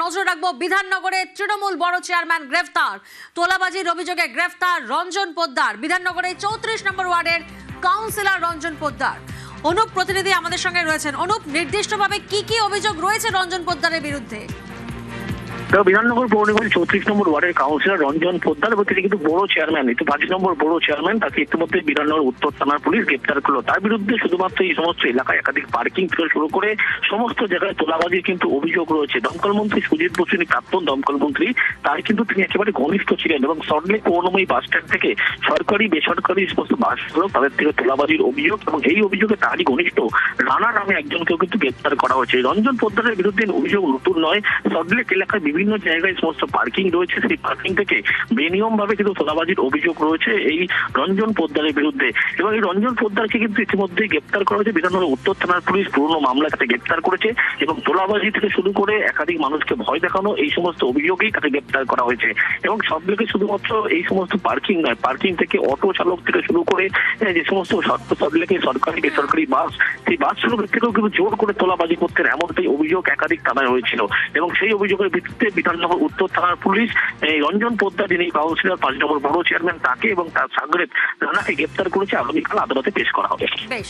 নজর রাখবো বিধাননগরে তৃণমূল বড় চেয়ারম্যান গ্রেফতার, তোলাবাজির অভিযোগে গ্রেফতার রঞ্জন পোদ্দার। বিধাননগরে 34 নম্বর ওয়ার্ডের কাউন্সিলর রঞ্জন পোদ্দার। অনুপ প্রতিনিধি আমাদের সঙ্গে রয়েছেন। অনুপ, নির্দিষ্টভাবে কি কি অভিযোগ রয়েছে রঞ্জন পোদ্দারের বিরুদ্ধে? বিধাননগর পৌর নিগমের 34 নম্বর ওয়ার্ডের কাউন্সিলর রঞ্জন পোদ্দার এবং তিনি কিন্তু বড় চেয়ারম্যান, 5 নম্বর বড় চেয়ারম্যান, তাকে ইতিমধ্যে বিধাননগর উত্তর থানার পুলিশ গ্রেপ্তার করলো। তার বিরুদ্ধে শুধুমাত্র এই সমস্ত এলাকায় একাধিক পার্কিং থেকে শুরু করে সমস্ত জায়গায় তোলাবাজির কিন্তু অভিযোগ রয়েছে। দমকল মন্ত্রী সুজিত বসু, প্রাক্তন দমকল মন্ত্রী, তার কিন্তু তিনি একেবারে ঘনিষ্ঠ ছিলেন এবং সল্টলেক পৌরময়ী বাস স্ট্যান্ড থেকে সরকারি বেসরকারি সমস্ত বাস চালক তাদের থেকে তোলাবাজির অভিযোগ এবং এই অভিযোগে তারই ঘনিষ্ঠ রানা নামে একজনকেও কিন্তু গ্রেপ্তার করা হয়েছে। রঞ্জন পোদ্দারের বিরুদ্ধে অভিযোগ নতুন নয়। সল্টলেক এলাকায় বিভিন্ন জায়গায় সমস্ত পার্কিং রয়েছে, সেই পার্কিং থেকে বেনিয়ম ভাবে কিন্তু তোলাবাজির অভিযোগ রয়েছে এই রঞ্জন পোদ্দারের বিরুদ্ধে এবং এই রঞ্জন পোদ্দারকে কিন্তু ইতিমধ্যে গ্রেপ্তার করা হয়েছে। বিধাননগর উত্তর থানার পুলিশ পুরনো মামলা তাকে গ্রেপ্তার করেছে এবং তোলাবাজি থেকে শুরু করে একাধিক মানুষকে ভয় দেখানো এই সমস্ত অভিযোগেই তাকে গ্রেপ্তার করা হয়েছে। এবং সবদিকে শুধুমাত্র এই সমস্ত পার্কিং নয়, পার্কিং থেকে অটো চালক থেকে শুরু করে যে সমস্ত সবদিকে সরকারি বেসরকারি বাস, সেই বাস চালকের থেকেও কিন্তু জোর করে তোলাবাজি করতেন, এমনটাই অভিযোগ একাধিক থানায় হয়েছিল। এবং সেই অভিযোগের ভিত্তিতে বিধাননগর উত্তর থানার পুলিশ রঞ্জন পোদ্দার, যিনি কাউন্সিলর 5 নম্বর বড় চেয়ারম্যান, তাকে এবং তার সাগরেদ রানাকে গ্রেপ্তার করেছে। আগামীকাল আদালতে পেশ করা হবে। বেশ।